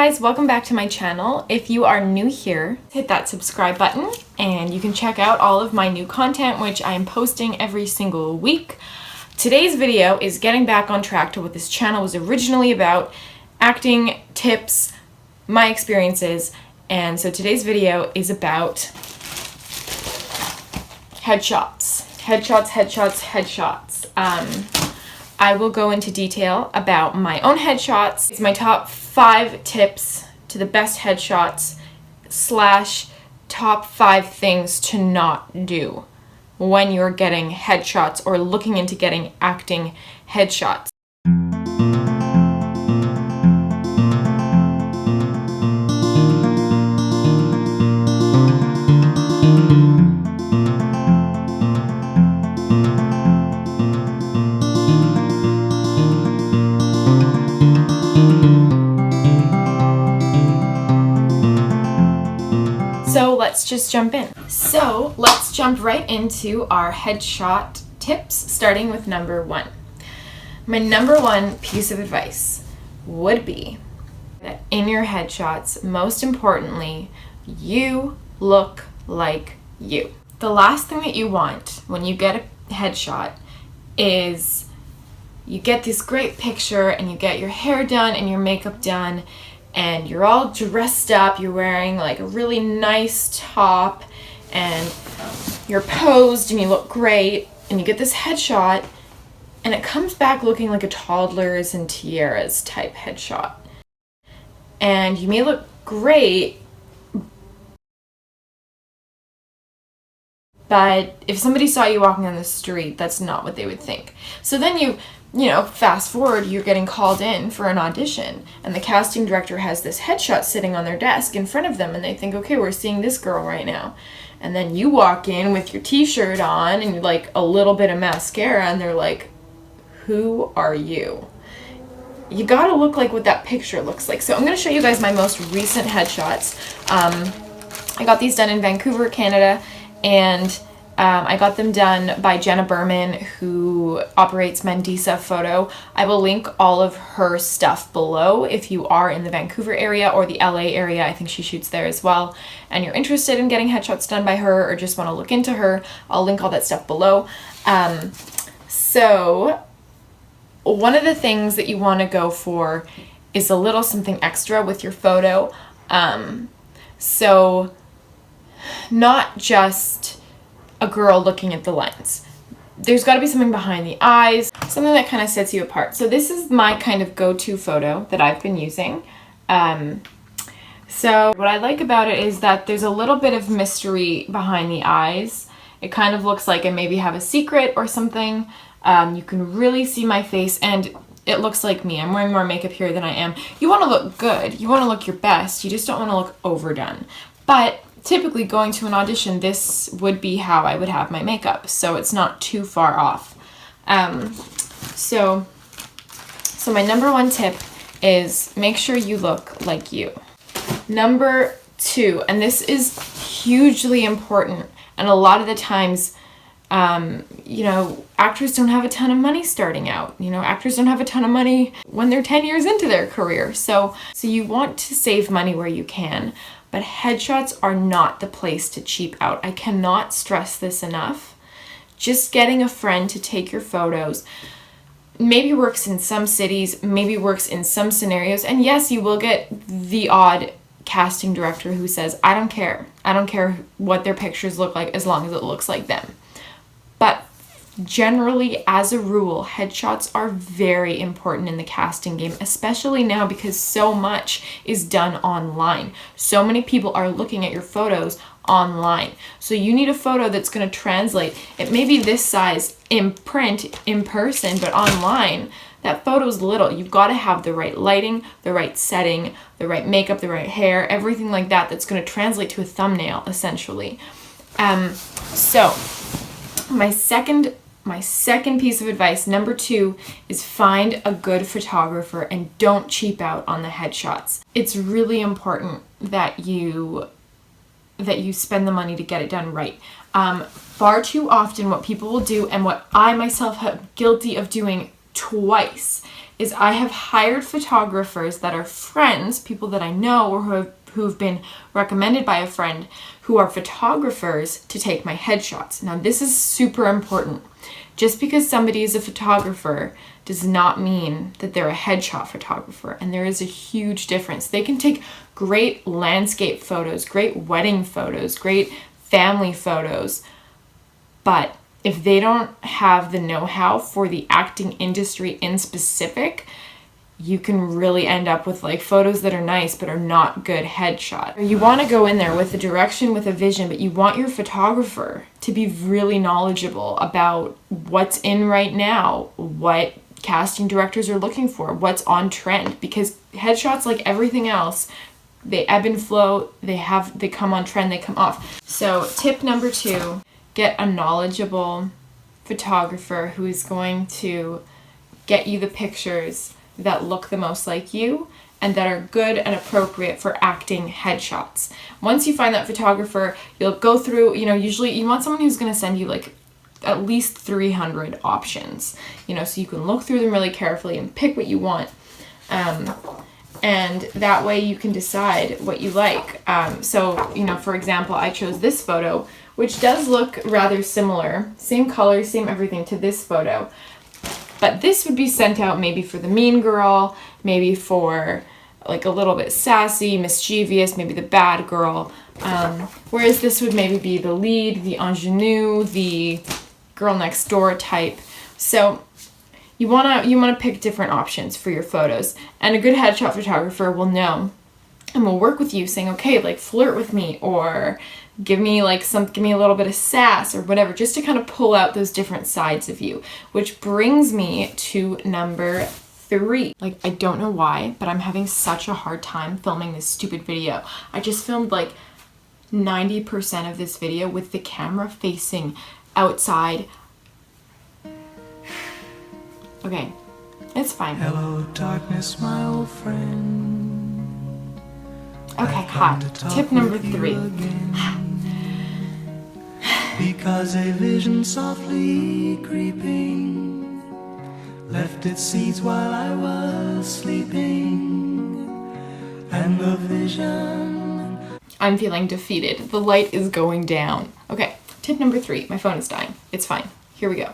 guys, welcome back to my channel. If you are new here, hit that subscribe button and you can check out all of my new content, which I am posting every single week. Today's video is getting back on track to what this channel was originally about: acting tips, my experiences. And so today's video is about headshots. I will go into detail about my own headshots. It's my top 5 tips to the best headshots / top 5 things to not do when you're getting headshots or looking into getting acting headshots. So let's just jump in. So let's jump right into our headshot tips, starting with number 1. My number 1 piece of advice would be that in your headshots, most importantly, you look like you. The last thing that you want when you get a headshot is you get this great picture and you get your hair done and your makeup done and you're all dressed up, you're wearing like a really nice top and you're posed and you look great, and you get this headshot and it comes back looking like a toddlers and tiaras type headshot. And you may look great, but if somebody saw you walking on the street, that's not what they would think. So then you fast forward, you're getting called in for an audition, and the casting director has this headshot sitting on their desk in front of them, and they think, okay, we're seeing this girl right now. And then you walk in with your t-shirt on and like a little bit of mascara, and they're like, who are you? You gotta look like what that picture looks like. So I'm gonna show you guys my most recent headshots. I got these done in Vancouver, Canada, and I got them done by Jenna Berman, who operates Mandisa Photo. I will link all of her stuff below if you are in the Vancouver area or the LA area. I think she shoots there as well. And you're interested in getting headshots done by her or just want to look into her, I'll link all that stuff below. So one of the things that you want to go for is a little something extra with your photo. So not just a girl looking at the lens. There's got to be something behind the eyes, something that kind of sets you apart. So this is my kind of go-to photo that I've been using. So what I like about it is that there's a little bit of mystery behind the eyes. It kind of looks like I maybe have a secret or something. You can really see my face and it looks like me. I'm wearing more makeup here than I am. You want to look good. You want to look your best. You just don't want to look overdone. But typically going to an audition, this would be how I would have my makeup, so it's not too far off. So my number 1 tip is make sure you look like you. Number 2, and this is hugely important, and a lot of the times, actors don't have a ton of money starting out. Actors don't have a ton of money when they're 10 years into their career. So you want to save money where you can. But headshots are not the place to cheap out. I cannot stress this enough. Just getting a friend to take your photos maybe works in some cities, maybe works in some scenarios. And yes, you will get the odd casting director who says, I don't care. I don't care what their pictures look like as long as it looks like them. But generally, as a rule, headshots are very important in the casting game, especially now because so much is done online. So many people are looking at your photos online. So you need a photo that's going to translate. It may be this size in print, in person, but online, that photo's little. You've got to have the right lighting, the right setting, the right makeup, the right hair, everything like that that's going to translate to a thumbnail, essentially. So my second piece of advice, number 2, is find a good photographer and don't cheap out on the headshots. It's really important that you spend the money to get it done right. Far too often what people will do, and what I myself have guilty of doing twice is I have hired photographers that are friends, people that I know or who've been recommended by a friend who are photographers to take my headshots. Now, this is super important. Just because somebody is a photographer does not mean that they're a headshot photographer, and there is a huge difference. They can take great landscape photos, great wedding photos, great family photos, but if they don't have the know-how for the acting industry in specific, you can really end up with like photos that are nice but are not good headshot. You want to go in there with a direction, with a vision, but you want your photographer to be really knowledgeable about what's in right now, what casting directors are looking for, what's on trend, because headshots, like everything else, they ebb and flow, they come on trend, they come off. So tip number 2, get a knowledgeable photographer who is going to get you the pictures that look the most like you and that are good and appropriate for acting headshots. Once you find that photographer, you'll go through, usually you want someone who's going to send you like at least 300 options, so you can look through them really carefully and pick what you want. And that way you can decide what you like. So, for example, I chose this photo, which does look rather similar, same color, same everything to this photo. But this would be sent out maybe for the mean girl, maybe for like a little bit sassy, mischievous, maybe the bad girl. Whereas this would maybe be the lead, the ingenue, the girl next door type. So you wanna pick different options for your photos, and a good headshot photographer will know and will work with you, saying, okay, like flirt with me, or give me a little bit of sass or whatever, just to kind of pull out those different sides of you. Which brings me to number 3. Like, I don't know why, but I'm having such a hard time filming this stupid video. I just filmed like 90% of this video with the camera facing outside. Okay, it's fine. Hello, darkness, my old friend. Okay, hot. Tip number 3. Because a vision softly creeping left its seeds while I was sleeping, and the vision... I'm feeling defeated. The light is going down. Okay, tip number 3. My phone is dying. It's fine. Here we go.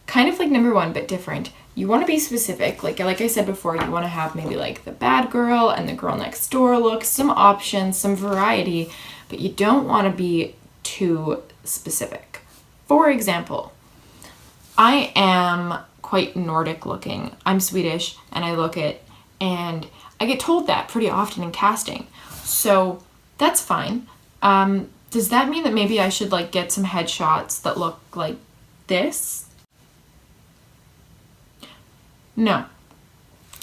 Kind of like number 1, but different. You want to be specific. Like I said before, you want to have maybe like the bad girl and the girl next door look, some options, some variety, but you don't want to be too specific. For example, I am quite Nordic looking. I'm Swedish and I look it, and I get told that pretty often in casting. So that's fine. Does that mean that maybe I should like get some headshots that look like this? No,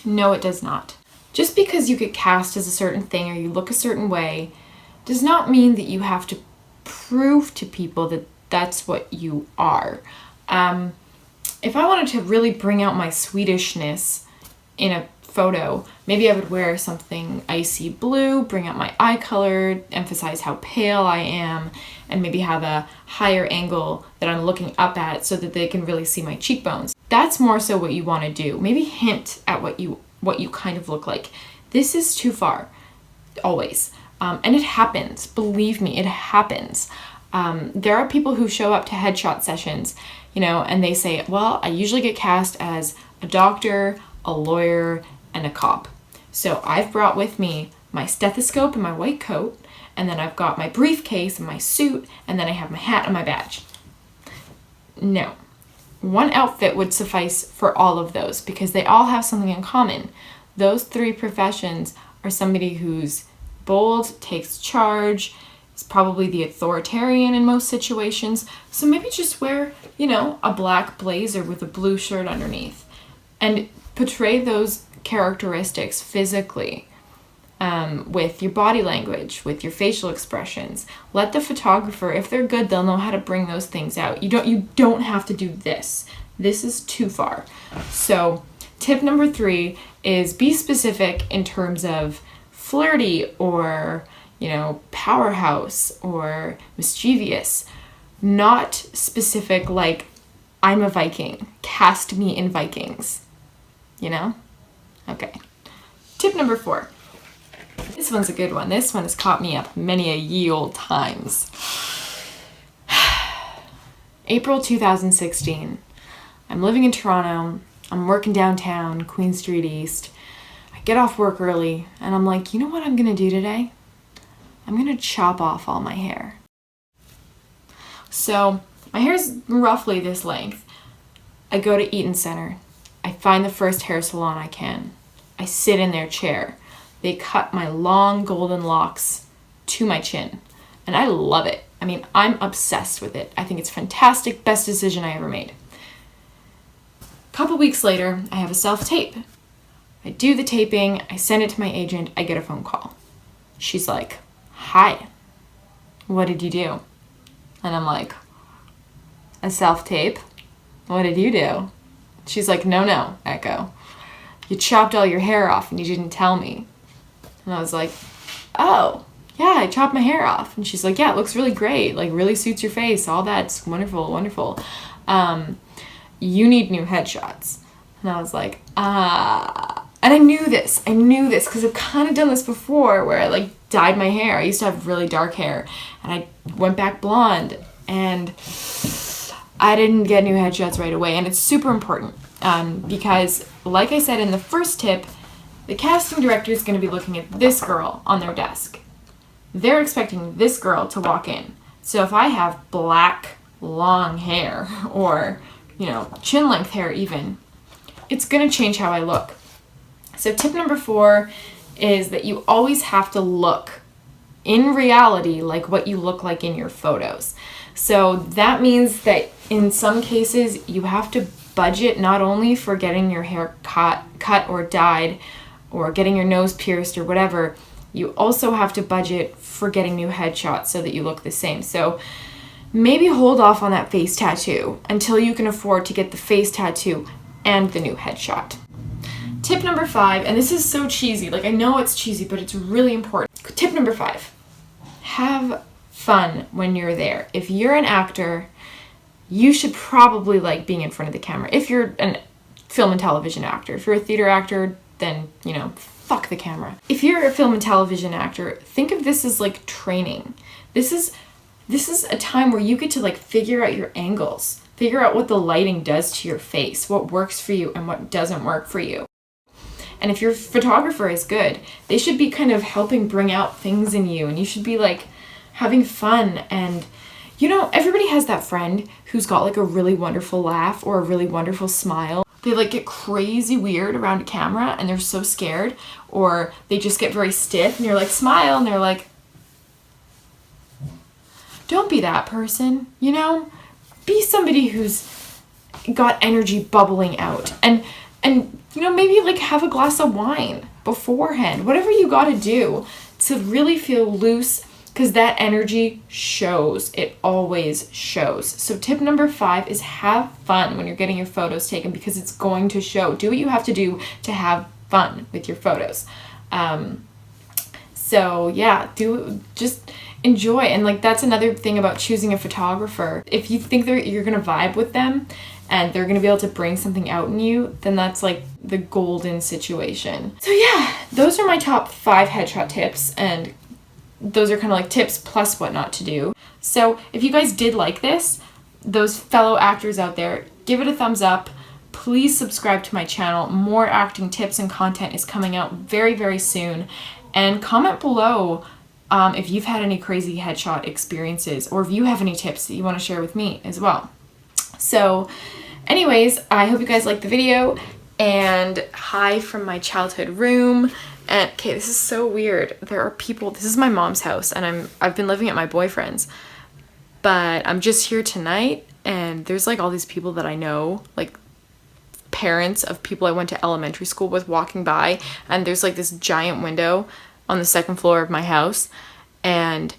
it does not. Just because you get cast as a certain thing or you look a certain way does not mean that you have to prove to people that that's what you are. If I wanted to really bring out my Swedishness in a photo, maybe I would wear something icy blue, bring out my eye color, emphasize how pale I am, and maybe have a higher angle that I'm looking up at so that they can really see my cheekbones. That's more so what you want to do. Maybe hint at what you kind of look like. This is too far, always. And it happens. Believe me, it happens. There are people who show up to headshot sessions, and they say, well, I usually get cast as a doctor, a lawyer, and a cop. So I've brought with me my stethoscope and my white coat, and then I've got my briefcase and my suit, and then I have my hat and my badge. No. One outfit would suffice for all of those because they all have something in common. Those 3 professions are somebody who's bold, takes charge, is probably the authoritarian in most situations. So maybe just wear, a black blazer with a blue shirt underneath and portray those characteristics physically, with your body language, with your facial expressions. Let the photographer, if they're good, they'll know how to bring those things out. You don't have to do this. This is too far. So tip number 3 is be specific in terms of flirty or, powerhouse or mischievous. Not specific like I'm a Viking. Cast me in Vikings. You know? Okay. Tip number 4. This one's a good one. This one has caught me up many a ye old times. April 2016. I'm living in Toronto. I'm working downtown, Queen Street East. I get off work early, and I'm like, you know what I'm gonna do today? I'm gonna chop off all my hair. So, my hair's roughly this length. I go to Eaton Center. I find the first hair salon I can. I sit in their chair. They cut my long golden locks to my chin, and I love it. I mean, I'm obsessed with it. I think it's fantastic, best decision I ever made. A couple weeks later, I have a self-tape. I do the taping, I send it to my agent, I get a phone call. She's like, "Hi, what did you do?" And I'm like, "A self-tape? What did you do?" She's like, No, Echo. You chopped all your hair off and you didn't tell me." And I was like, "Oh, yeah, I chopped my hair off." And she's like, "Yeah, it looks really great. Like, really suits your face. All that's wonderful, wonderful. You need new headshots." And I was like, And I knew this because I've kind of done this before where I like dyed my hair. I used to have really dark hair and I went back blonde and I didn't get new headshots right away. And it's super important because, like I said in the first tip, the casting director is going to be looking at this girl on their desk. They're expecting this girl to walk in. So if I have black, long hair or, chin length hair even, it's going to change how I look. So tip number 4 is that you always have to look in reality like what you look like in your photos. So that means that in some cases you have to budget not only for getting your hair cut or dyed or getting your nose pierced or whatever, you also have to budget for getting new headshots so that you look the same. So maybe hold off on that face tattoo until you can afford to get the face tattoo and the new headshot. Tip number 5, and this is so cheesy, like I know it's cheesy, but it's really important. Tip number 5, have fun when you're there. If you're an actor, you should probably like being in front of the camera. If you're a film and television actor, if you're a theater actor, then, fuck the camera. If you're a film and television actor, think of this as like training. This is a time where you get to like figure out your angles, figure out what the lighting does to your face, what works for you and what doesn't work for you. And if your photographer is good, they should be kind of helping bring out things in you, and you should be like having fun. And everybody has that friend who's got like a really wonderful laugh or a really wonderful smile. They like get crazy weird around a camera and they're so scared, or they just get very stiff and you're like, smile, and they're like, don't be that person, Be somebody who's got energy bubbling out. And maybe like have a glass of wine beforehand. Whatever you got to do to really feel loose, because that energy shows. It always shows. So tip number 5 is have fun when you're getting your photos taken, because it's going to show. Do what you have to do to have fun with your photos. Just enjoy. And like that's another thing about choosing a photographer. If you think you're gonna vibe with them and they're gonna be able to bring something out in you, then that's like the golden situation. So yeah, those are my top 5 headshot tips, and those are kind of like tips plus what not to do. So if you guys did like this, those fellow actors out there, give it a thumbs up. Please subscribe to my channel. More acting tips and content is coming out very, very soon. And comment below if you've had any crazy headshot experiences, or if you have any tips that you want to share with me as well. So anyways, I hope you guys liked the video, and hi from my childhood room. And okay, this is so weird. There are people, this is my mom's house, and I've been living at my boyfriend's, but I'm just here tonight, and there's like all these people that I know, like parents of people I went to elementary school with walking by, and there's like this giant window on the second floor of my house, and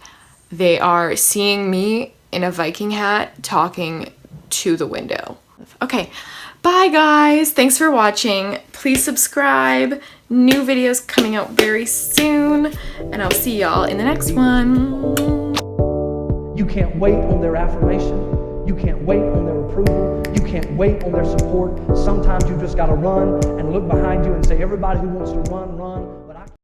they are seeing me in a Viking hat talking to the window. Okay, bye guys. Thanks for watching. Please subscribe. New videos coming out very soon, and I'll see y'all in the next one. You can't wait on their affirmation. You can't wait on their approval. You can't wait on their support. Sometimes you just got to run and look behind you and say, everybody who wants to run, run.